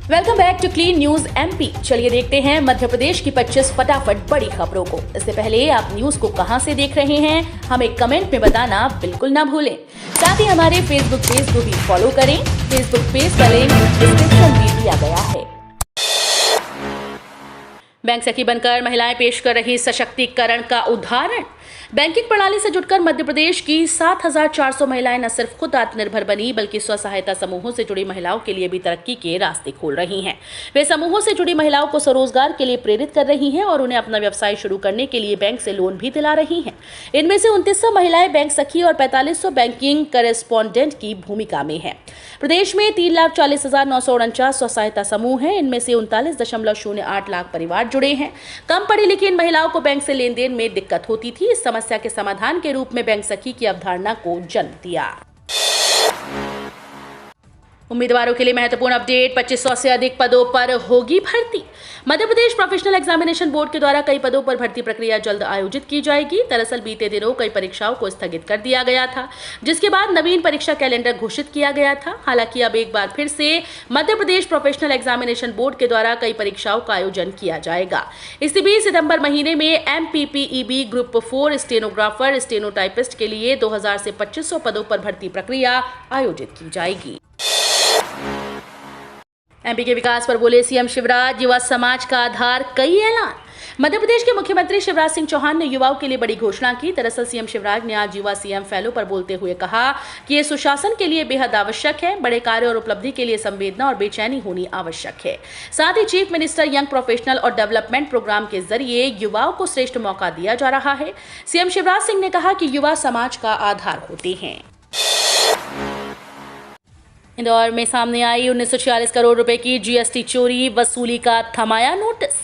Welcome back to clean news MP. चलिए देखते हैं मध्य प्रदेश की 25 फटाफट बड़ी खबरों को। इससे पहले आप न्यूज को कहां से देख रहे हैं, हमें कमेंट में बताना बिल्कुल ना भूलें। साथ ही हमारे फेसबुक पेज को भी फॉलो करें। फेसबुक पेज का लिंक डिस्क्रिप्शन में दिया गया है। बैंक सखी बनकर महिलाएं पेश कर रही सशक्तिकरण का उदाहरण। बैंकिंग प्रणाली से जुड़कर मध्य प्रदेश की 7,400 महिलाएं न सिर्फ खुद आत्मनिर्भर बनी बल्कि स्व सहायता समूहों से जुड़ी महिलाओं के लिए भी तरक्की के रास्ते खोल रही हैं। वे समूहों से जुड़ी महिलाओं को स्वरोजगार के लिए प्रेरित कर रही हैं और उन्हें अपना व्यवसाय शुरू करने के लिए बैंक से लोन भी दिला रही हैं। इनमें से 2900 महिलाएं बैंक सखी और 4500 बैंकिंग करेस्पॉन्डेंट की भूमिका में है। प्रदेश में 3,40,949 स्व सहायता समूह हैं। इनमें से 39.08 लाख परिवार जुड़े हैं। कम पढ़ी लिखी इन महिलाओं को बैंक से लेन देन में दिक्कत होती थी। इस समस्या के समाधान के रूप में बैंक सखी की अवधारणा को जन्म दिया। उम्मीदवारों के लिए महत्वपूर्ण अपडेट। 2500 से अधिक पदों पर होगी भर्ती। Madhya Pradesh professional examination board के द्वारा कई पदों पर भर्ती प्रक्रिया जल्द आयोजित की जाएगी। दरअसल बीते दिनों कई परीक्षाओं को स्थगित कर दिया गया था, जिसके बाद नवीन परीक्षा कैलेंडर घोषित किया गया था। हालांकि अब एक बार फिर से Madhya Pradesh professional examination board के द्वारा कई परीक्षाओं का आयोजन किया जाएगा। इसी बीच सितंबर महीने में MPPEB ग्रुप 4 स्टेनोग्राफर स्टेनोटाइपिस्ट के लिए 2000 से 2500 पदों पर भर्ती प्रक्रिया आयोजित की जाएगी। एमपी के विकास पर बोले सीएम शिवराज, युवा समाज का आधार, कई ऐलान। मध्य प्रदेश के मुख्यमंत्री शिवराज सिंह चौहान ने युवाओं के लिए बड़ी घोषणा की। दरअसल सीएम शिवराज ने आज युवा सीएम फेलो पर बोलते हुए कहा कि ये सुशासन के लिए बेहद आवश्यक है। बड़े कार्य और उपलब्धि के लिए संवेदना और बेचैनी होनी आवश्यक है। साथ ही चीफ मिनिस्टर यंग प्रोफेशनल और डेवलपमेंट प्रोग्राम के जरिए युवाओं को श्रेष्ठ मौका दिया जा रहा है। सीएम शिवराज सिंह ने कहा कि युवा समाज का आधार होते हैं। इंदौर में सामने आई 1946 करोड़ रुपए की जीएसटी चोरी वसूली का थमाया notice.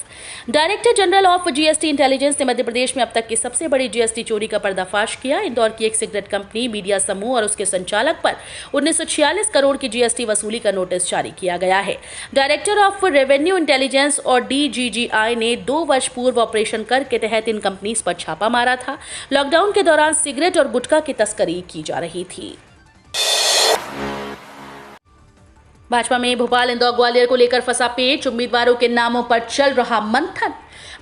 Director general of GST intelligence ने मध्य प्रदेश में अब तक की सबसे बड़ी जीएसटी चोरी का पर्दाफाश किया। इंदौर की एक सिगरेट कंपनी मीडिया समूह और उसके संचालक पर 1946 करोड़ की जीएसटी वसूली का नोटिस जारी किया गया है। डायरेक्टर ऑफ रेवेन्यू इंटेलिजेंस और DGGI ने 2 वर्ष पूर्व ऑपरेशन कर के तहत इन कंपनीज पर छापा मारा था। लॉकडाउन के दौरान सिगरेट और गुटखा की तस्करी की जा रही थी। भाजपा में भोपाल इंदौर ग्वालियर को लेकर फंसा पेच। उम्मीदवारों के नामों पर चल रहा मंथन।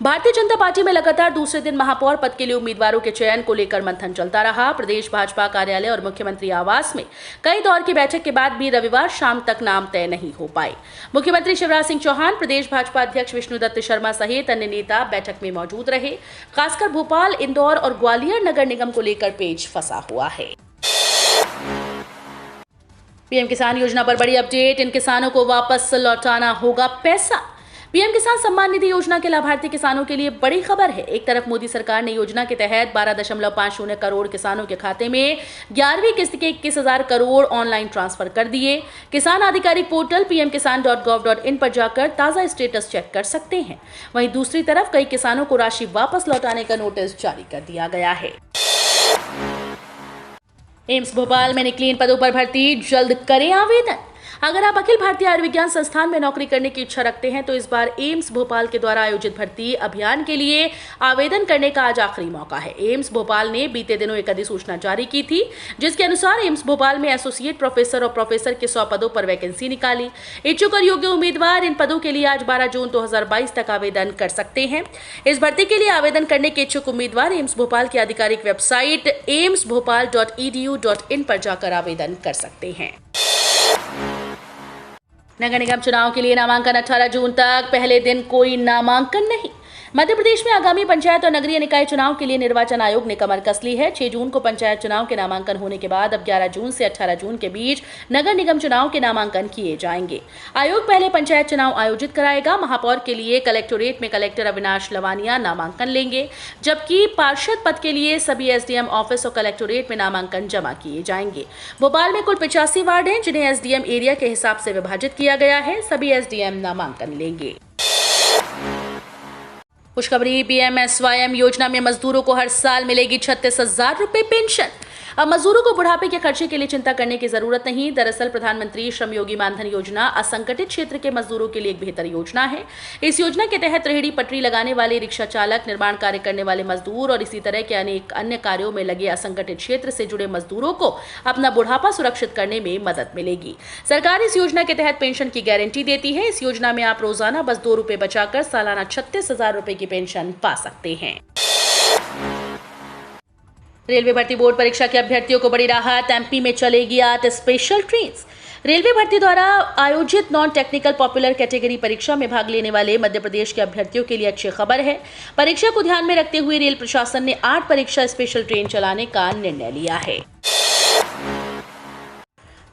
भारतीय जनता पार्टी में लगातार दूसरे दिन महापौर पद के लिए उम्मीदवारों के चयन को लेकर मंथन चलता रहा। प्रदेश भाजपा कार्यालय और मुख्यमंत्री आवास में कई दौर की बैठक के बाद भी रविवार शाम तक नाम तय नहीं हो पाए। मुख्यमंत्री शिवराज सिंह चौहान, प्रदेश भाजपा अध्यक्ष विष्णुदत्त शर्मा सहित अन्य नेता बैठक में मौजूद रहे। खासकर भोपाल, इंदौर और ग्वालियर नगर निगम को लेकर पेच फंसा हुआ है। पीएम किसान योजना पर बड़ी अपडेट। इन किसानों को वापस लौटाना होगा पैसा। पीएम किसान सम्मान निधि योजना के लाभार्थी किसानों के लिए बड़ी खबर है। एक तरफ मोदी सरकार ने योजना के तहत 12.50 करोड़ किसानों के खाते में 11वीं किस्त के 21,000 करोड़ ऑनलाइन ट्रांसफर कर दिए। किसान आधिकारिक पोर्टल pmkisan.gov.in पर जाकर ताजा स्टेटस चेक कर सकते हैं। वहीं दूसरी तरफ कई किसानों को राशि वापस लौटाने का नोटिस जारी कर दिया गया है। एम्स भोपाल में निकली इन पदों पर भर्ती, जल्द करें आवेदन। अगर आप अखिल भारतीय आयुर्विज्ञान संस्थान में नौकरी करने की इच्छा रखते हैं तो इस बार एम्स भोपाल के द्वारा आयोजित भर्ती अभियान के लिए आवेदन करने का आज आखिरी मौका है। एम्स भोपाल ने बीते दिनों एक अधिसूचना जारी की थी, जिसके अनुसार एम्स भोपाल में एसोसिएट प्रोफेसर और प्रोफेसर के 100 पदों पर वैकेंसी निकाली। इच्छुक और योग्य उम्मीदवार इन पदों के लिए आज 12 जून 2022 तक आवेदन कर सकते हैं। इस भर्ती के लिए आवेदन करने के इच्छुक उम्मीदवार एम्स भोपाल की आधिकारिक वेबसाइट amsbhopal.edu.in पर जाकर आवेदन कर सकते हैं। नगर निगम चुनाव के लिए नामांकन 18 जून तक। पहले दिन कोई नामांकन नहीं। मध्य प्रदेश में आगामी पंचायत और नगरीय निकाय चुनाव के लिए निर्वाचन आयोग ने कमर कस ली है। 6 जून को पंचायत चुनाव के नामांकन होने के बाद अब 11 जून से 18 जून के बीच नगर निगम चुनाव के नामांकन किए जाएंगे। आयोग पहले पंचायत चुनाव आयोजित कराएगा। महापौर के लिए कलेक्टोरेट में कलेक्टर अविनाश लवानिया नामांकन लेंगे, जबकि पार्षद पद के लिए सभी SDM ऑफिस और कलेक्टोरेट में नामांकन जमा किए जाएंगे। भोपाल में कुल 85 वार्ड हैं, जिन्हें SDM एरिया के हिसाब से विभाजित किया गया है। सभी SDM नामांकन लेंगे। खुशखबरी, PMSYM योजना में मजदूरों को हर साल मिलेगी 36,000 रुपए पेंशन। अब मजदूरों को बुढ़ापे के खर्चे के लिए चिंता करने की जरूरत नहीं। दरअसल प्रधानमंत्री श्रम योगी मानधन योजना असंगठित क्षेत्र के मजदूरों के लिए एक बेहतर योजना है। इस योजना के तहत रेहड़ी पटरी लगाने वाले, रिक्शा चालक, निर्माण कार्य करने वाले मजदूर और इसी तरह के अनेक अन्य कार्यों में लगे असंगठित क्षेत्र से जुड़े मजदूरों को अपना बुढ़ापा सुरक्षित करने में मदद मिलेगी। सरकार इस योजना के तहत पेंशन की गारंटी देती है। इस योजना में आप रोजाना बस 2 रुपए बचाकर सालाना 36,000 रुपए की पेंशन पा सकते हैं। रेलवे भर्ती बोर्ड परीक्षा के अभ्यर्थियों को बड़ी राहत। एमपी में चलेगी 8 स्पेशल ट्रेन। रेलवे भर्ती द्वारा आयोजित नॉन टेक्निकल पॉपुलर कैटेगरी परीक्षा में भाग लेने वाले मध्य प्रदेश के अभ्यर्थियों के लिए अच्छी खबर है। परीक्षा को ध्यान में रखते हुए रेल प्रशासन ने 8 परीक्षा स्पेशल ट्रेन चलाने का निर्णय लिया है।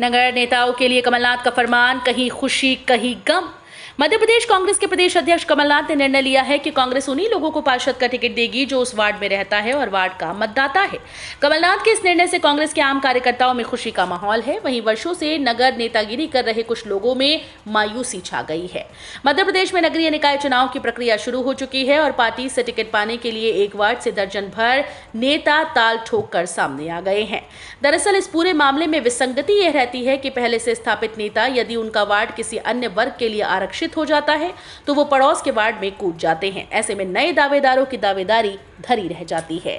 नगर नेताओं के लिए कमलनाथ का फरमान, कहीं खुशी कहीं गम। मध्य प्रदेश कांग्रेस के प्रदेश अध्यक्ष कमलनाथ ने निर्णय लिया है कि कांग्रेस उन्हीं लोगों को पार्षद का टिकट देगी जो उस वार्ड में रहता है और वार्ड का मतदाता है। कमलनाथ के इस निर्णय से कांग्रेस के आम कार्यकर्ताओं में खुशी का माहौल है। वहीं वर्षों से नगर नेतागिरी कर रहे कुछ लोगों में मायूसी छा गई है। मध्य प्रदेश में नगरीय निकाय चुनाव की प्रक्रिया शुरू हो चुकी है और पार्टी से टिकट पाने के लिए एक वार्ड से दर्जन भर नेता ताल ठोक कर सामने आ गए हैं। दरअसल इस पूरे मामले में विसंगति यह रहती है कि पहले से स्थापित नेता यदि उनका वार्ड किसी अन्य वर्ग के लिए आरक्षित हो जाता है तो वो पड़ोस के वार्ड में कूद जाते हैं। ऐसे में नए दावेदारों की दावेदारी धरी रह जाती है।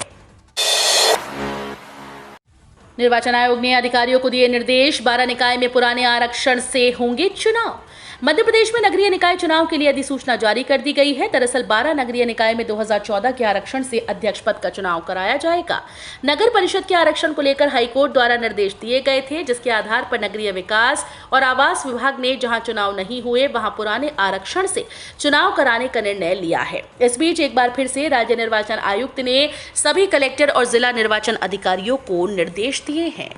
निर्वाचन आयोग ने अधिकारियों को दिए निर्देश, 12 निकाय में पुराने आरक्षण से होंगे चुनाव। मध्य प्रदेश में नगरीय निकाय चुनाव के लिए अधिसूचना जारी कर दी गई है। दरअसल 12 नगरीय निकाय में 2014 के आरक्षण से अध्यक्ष पद का चुनाव कराया जाएगा। नगर परिषद के आरक्षण को लेकर हाईकोर्ट द्वारा निर्देश दिए गए थे, जिसके आधार पर नगरीय विकास और आवास विभाग ने जहां चुनाव नहीं हुए वहां पुराने आरक्षण से चुनाव कराने का निर्णय लिया है। इस बीच एक बार फिर से राज्य निर्वाचन आयुक्त ने सभी कलेक्टर और जिला निर्वाचन अधिकारियों को निर्देश दिए हैं।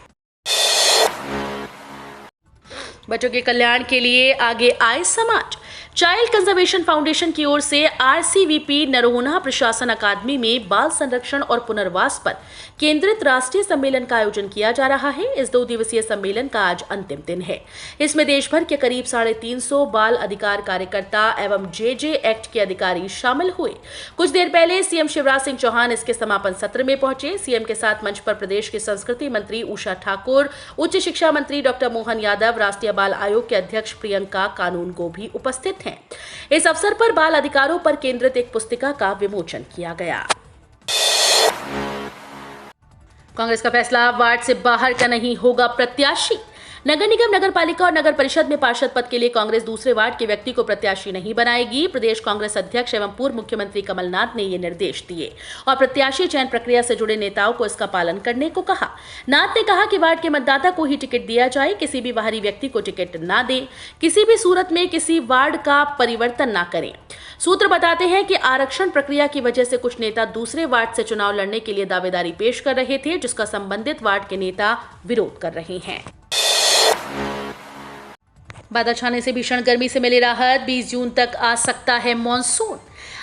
बच्चों के कल्याण के लिए आगे आए समाज। चाइल्ड कंजर्वेशन फाउंडेशन की ओर से आरसीवीपी नरोन्हा प्रशासन अकादमी में बाल संरक्षण और पुनर्वास पर केंद्रित राष्ट्रीय सम्मेलन का आयोजन किया जा रहा है। इस 2 दिवसीय सम्मेलन का आज अंतिम दिन है। इसमें देश भर के करीब 350 बाल अधिकार कार्यकर्ता एवं जेजे एक्ट के अधिकारी शामिल हुए। कुछ देर पहले सीएम शिवराज सिंह चौहान इसके समापन सत्र में पहुंचे। सीएम के साथ मंच पर प्रदेश की संस्कृति मंत्री उषा ठाकुर, उच्च शिक्षा मंत्री डॉक्टर मोहन यादव, राष्ट्रीय बाल आयोग के अध्यक्ष प्रियंका कानूनगो भी उपस्थित हैं। इस अवसर पर बाल अधिकारों पर केंद्रित एक पुस्तिका का विमोचन किया गया। कांग्रेस का फैसला, वार्ड से बाहर का नहीं होगा प्रत्याशी। नगर निगम, नगर पालिका और नगर परिषद में पार्षद पद के लिए कांग्रेस दूसरे वार्ड के व्यक्ति को प्रत्याशी नहीं बनाएगी। प्रदेश कांग्रेस अध्यक्ष एवं पूर्व मुख्यमंत्री कमलनाथ ने ये निर्देश दिए और प्रत्याशी चयन प्रक्रिया से जुड़े नेताओं को इसका पालन करने को कहा। नाथ ने कहा कि वार्ड के मतदाता को ही टिकट दिया जाए, किसी भी बाहरी व्यक्ति को टिकट ना दे, किसी भी सूरत में किसी वार्ड का परिवर्तन ना करें। सूत्र बताते हैं कि आरक्षण प्रक्रिया की वजह से कुछ नेता दूसरे वार्ड से चुनाव लड़ने के लिए दावेदारी पेश कर रहे थे, जिसका संबंधित वार्ड के नेता विरोध कर रहे हैं। बादल छाने से भीषण गर्मी से मिली राहत। 20 जून तक आ सकता है मॉनसून।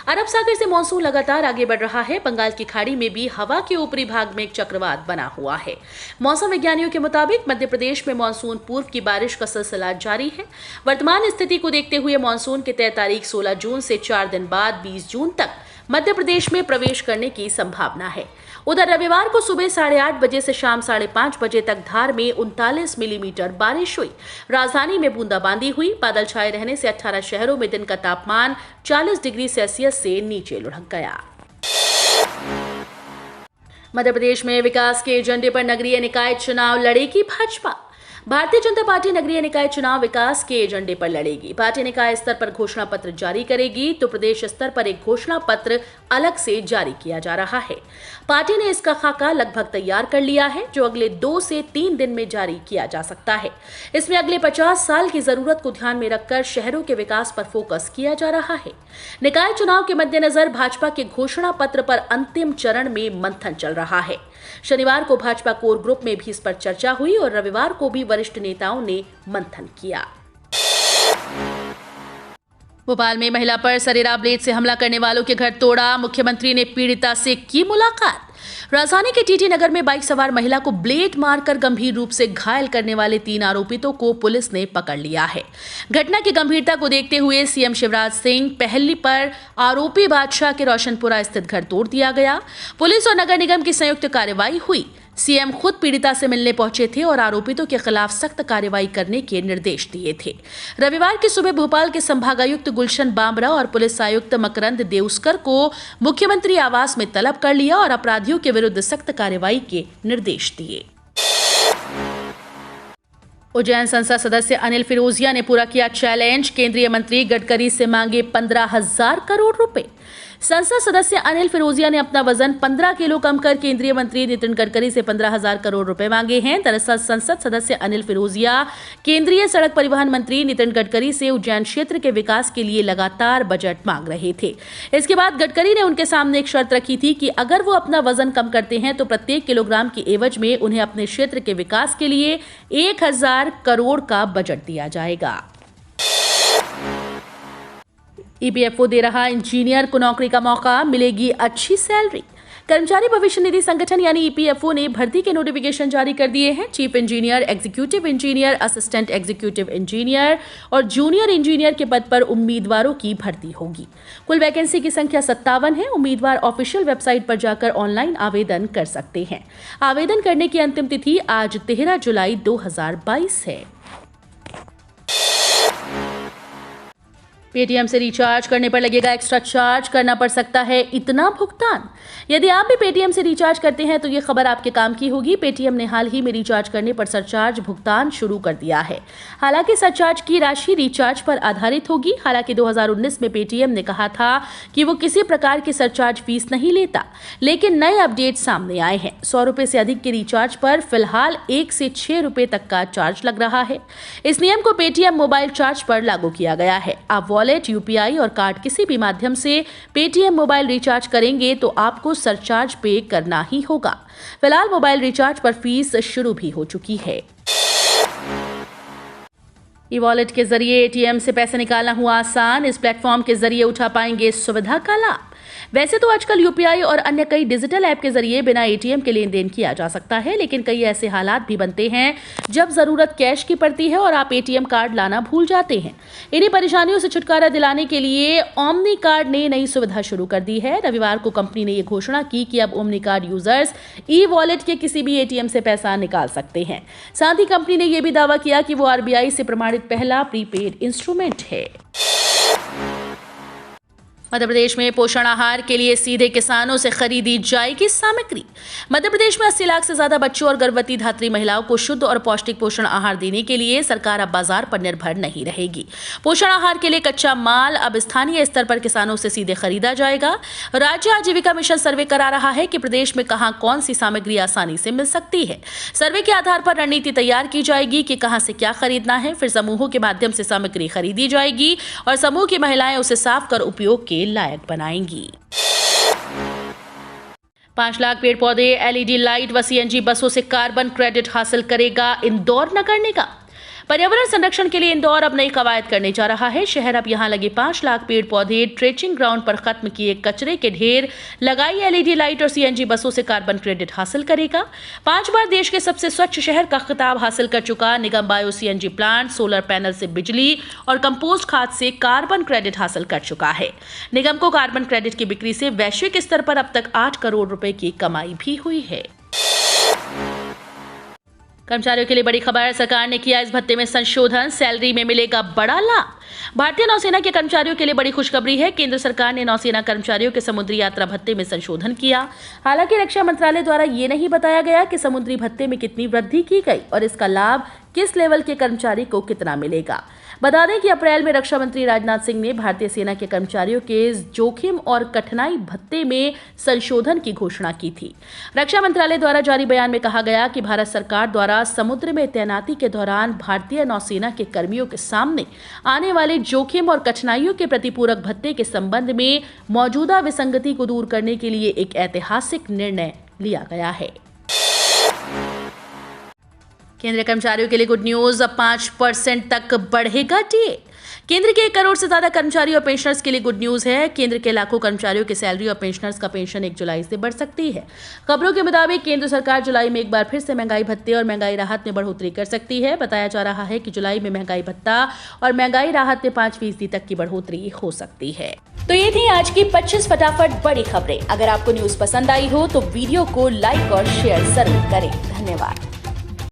अरब सागर से मॉनसून लगातार आगे बढ़ रहा है। बंगाल की खाड़ी में भी हवा के ऊपरी भाग में एक चक्रवात बना हुआ है। मौसम विज्ञानियों के मुताबिक मध्य प्रदेश में मॉनसून पूर्व की बारिश का सिलसिला जारी है। वर्तमान स्थिति को देखते हुए मॉनसून की तय तारीख 16 जून से 4 दिन बाद 20 जून तक मध्य प्रदेश में प्रवेश करने की संभावना है। उधर रविवार को सुबह 8:30 बजे से शाम 5:30 बजे तक धार में 39 मिलीमीटर बारिश हुई। राजधानी में बूंदाबांदी हुई। बादल छाए रहने से 18 शहरों में दिन का तापमान 40 डिग्री सेल्सियस से नीचे लुढ़क गया। मध्य प्रदेश में विकास के एजेंडे पर नगरीय निकाय चुनाव लड़ेगी भाजपा। भारतीय जनता पार्टी नगरीय निकाय चुनाव विकास के एजेंडे पर लड़ेगी। पार्टी निकाय स्तर पर घोषणा पत्र जारी करेगी तो प्रदेश स्तर पर एक घोषणा पत्र अलग से जारी किया जा रहा है। पार्टी ने इसका खाका लगभग तैयार कर लिया है, जो अगले 2 से 3 दिन में जारी किया जा सकता है। इसमें अगले 50 साल की जरूरत को ध्यान में रखकर शहरों के विकास पर फोकस किया जा रहा है। निकाय चुनाव के मद्देनजर भाजपा के घोषणा पत्र पर अंतिम चरण में मंथन चल रहा है। शनिवार को भाजपा कोर ग्रुप में भी इस पर चर्चा हुई और रविवार को भी वरिष्ठ नेताओं ने मंथन किया। भोपाल में महिला पर सरेरा ब्लेड से हमला करने वालों के घर तोड़ा। मुख्यमंत्री ने पीड़िता से की मुलाकात। राजधानी के टीटी नगर में बाइक सवार महिला को ब्लेड मारकर गंभीर रूप से घायल करने वाले 3 आरोपितों को पुलिस ने पकड़ लिया है। घटना की गंभीरता को देखते हुए सीएम शिवराज सिंह पहली पर आरोपी बादशाह के रोशनपुरा स्थित घर तोड़ दिया गया। पुलिस और नगर निगम की संयुक्त कार्रवाई हुई। सीएम खुद पीड़िता से मिलने पहुंचे थे और आरोपितों के खिलाफ सख्त कार्रवाई करने के निर्देश दिए थे। रविवार की सुबह भोपाल के संभागायुक्त गुलशन बामरा और पुलिस आयुक्त मकरंद देउस्कर को मुख्यमंत्री आवास में तलब कर लिया और अपराधियों के विरुद्ध सख्त कार्रवाई के निर्देश दिए। उज्जैन संसद सदस्य अनिल फिरोजिया ने पूरा किया चैलेंज, केंद्रीय मंत्री गडकरी से मांगे 15,000 करोड़ रुपए। संसद सदस्य अनिल फिरोजिया ने अपना वजन 15 किलो कम कर केंद्रीय मंत्री नितिन गडकरी से 15,000 करोड़ रुपए मांगे हैं। दरअसल संसद सदस्य अनिल फिरोजिया केंद्रीय सड़क परिवहन मंत्री नितिन गडकरी से उज्जैन क्षेत्र के विकास के लिए लगातार बजट मांग रहे थे। इसके बाद गडकरी ने उनके सामने एक शर्त रखी थी कि अगर वो अपना वजन कम करते हैं तो प्रत्येक किलोग्राम की एवज में उन्हें अपने क्षेत्र के विकास के लिए 1,000 करोड़ का बजट दिया जाएगा। ईपीएफओ दे रहा इंजीनियर को नौकरी का मौका, मिलेगी अच्छी सैलरी। कर्मचारी भविष्य निधि संगठन यानी ईपीएफओ ने भर्ती के नोटिफिकेशन जारी कर दिए हैं। Chief engineer, executive engineer, assistant executive engineer और जूनियर इंजीनियर के पद पर उम्मीदवारों की भर्ती होगी। कुल वैकेंसी की संख्या 57 है। उम्मीदवार ऑफिशियल वेबसाइट पर जाकर ऑनलाइन आवेदन कर सकते हैं। आवेदन करने की अंतिम तिथि आज 13 जुलाई 2022 है। पेटीएम से रिचार्ज करने पर लगेगा एक्स्ट्रा चार्ज, करना पड़ सकता है इतना भुगतान। यदि आप भी पेटीएम से रिचार्ज करते हैं तो ये खबर आपके काम की होगी। पेटीएम ने हाल ही में रिचार्ज करने पर सरचार्ज भुगतान शुरू कर दिया है। हालांकि सरचार्ज की राशि रिचार्ज पर आधारित होगी। हालांकि 2019 में पेटीएम ने कहा था कि वो किसी प्रकार की सरचार्ज फीस नहीं लेता, लेकिन नए अपडेट सामने आए हैं। 100 रुपए से अधिक के रिचार्ज पर फिलहाल 1 से 6 रुपए तक का चार्ज लग रहा है। इस नियम को पेटीएम मोबाइल चार्ज पर लागू किया गया है। आप वॉलेट, यूपीआई और कार्ड किसी भी माध्यम से पेटीएम मोबाइल रिचार्ज करेंगे तो आपको सरचार्ज पे करना ही होगा। फिलहाल मोबाइल रिचार्ज पर फीस शुरू भी हो चुकी है। ई वॉलेट के जरिए एटीएम से पैसे निकालना हुआ आसान। इस प्लेटफॉर्म के जरिए उठा पाएंगे सुविधा का लाभ। वैसे तो आजकल यूपीआई और अन्य कई डिजिटल ऐप के जरिए बिना एटीएम के लेन देन किया जा सकता है, लेकिन कई ऐसे हालात भी बनते हैं जब जरूरत कैश की पड़ती है और आप एटीएम कार्ड लाना भूल जाते हैं। इन्हीं परेशानियों से छुटकारा दिलाने के लिए ओमनी कार्ड ने नई सुविधा शुरू कर दी है। रविवार को कंपनी ने यह घोषणा की कि अब omni card users e wallet के किसी भी एटीएम से पैसा निकाल सकते हैं। साथ ही कंपनी ने यह भी दावा किया कि वो आरबीआई से प्रमाणित पहला प्रीपेड इंस्ट्रूमेंट है। मध्य प्रदेश में पोषण आहार के लिए सीधे किसानों से खरीदी जाएगी सामग्री। मध्य प्रदेश में 80 लाख से ज्यादा बच्चों और गर्भवती धात्री महिलाओं को शुद्ध और पौष्टिक पोषण आहार देने के लिए सरकार अब बाजार पर निर्भर नहीं रहेगी। पोषण आहार के लिए कच्चा माल अब स्थानीय स्तर पर किसानों से सीधे खरीदा जाएगा। राज्य आजीविका मिशन सर्वे करा रहा है कि प्रदेश में कहां कौन सी सामग्री आसानी से मिल सकती है। सर्वे के आधार पर रणनीति तैयार की जाएगी कि कहां से क्या खरीदना है। फिर समूहों के माध्यम से सामग्री खरीदी जाएगी और समूह की महिलाएं उसे साफ कर उपयोग के लायक बनाएंगी। 5 लाख पेड़ पौधे, एलईडी लाइट व सीएनजी बसों से कार्बन क्रेडिट हासिल करेगा इंदौर नगर निगम। पर्यावरण संरक्षण के लिए इंदौर अब नई कवायद करने जा रहा है। शहर अब यहां लगे 5 लाख पेड़ पौधे, ट्रेचिंग ग्राउंड पर खत्म किए कचरे के ढेर, लगाई एलईडी लाइट और सीएनजी बसों से कार्बन क्रेडिट हासिल करेगा। 5 बार देश के सबसे स्वच्छ शहर का खिताब हासिल कर चुका निगम bio CNG plant, solar panel से बिजली और कंपोस्ट खाद से कार्बन क्रेडिट हासिल कर चुका है। निगम को कार्बन क्रेडिट की बिक्री से वैश्विक स्तर पर अब तक 8 करोड़ रुपए की कमाई भी हुई है। कर्मचारियों के लिए बड़ी खबर, सरकार ने किया इस भत्ते में संशोधन, सैलरी में मिलेगा बड़ा लाभ। भारतीय नौसेना के कर्मचारियों के लिए बड़ी खुशखबरी है। केंद्र सरकार ने नौसेना कर्मचारियों के समुद्री यात्रा भत्ते में संशोधन किया। हालांकि रक्षा मंत्रालय द्वारा ये नहीं बताया गया कि समुद्री भत्ते में कितनी वृद्धि की गई और इसका लाभ किस लेवल के कर्मचारी को कितना मिलेगा। बता दें कि अप्रैल में रक्षा मंत्री राजनाथ सिंह ने भारतीय सेना के कर्मचारियों के जोखिम और कठिनाई भत्ते में संशोधन की घोषणा की थी। रक्षा मंत्रालय द्वारा जारी बयान में कहा गया कि भारत सरकार द्वारा समुद्र में तैनाती के दौरान भारतीय नौसेना के कर्मियों के सामने आने वाले जोखिम और कठिनाइयों के प्रतिपूरक भत्ते के संबंध में मौजूदा विसंगति को दूर करने के लिए एक ऐतिहासिक निर्णय लिया गया है। केंद्रीय कर्मचारियों के लिए गुड न्यूज, अब 5% तक बढ़ेगा डीए। केंद्र के 1 करोड़ से ज्यादा कर्मचारी और पेंशनर्स के लिए गुड न्यूज है। केंद्र के लाखों कर्मचारियों की सैलरी और पेंशनर्स का पेंशन 1 जुलाई से बढ़ सकती है। खबरों के मुताबिक केंद्र सरकार जुलाई में एक बार फिर से महंगाई भत्ते और महंगाई राहत में बढ़ोतरी कर सकती है। बताया जा रहा है कि जुलाई में महंगाई भत्ता और महंगाई राहत में 5% तक की बढ़ोतरी हो सकती है। तो ये थी आज की 25 फटाफट बड़ी खबरें। अगर आपको न्यूज पसंद आई हो तो वीडियो को लाइक और शेयर जरूर करें। धन्यवाद।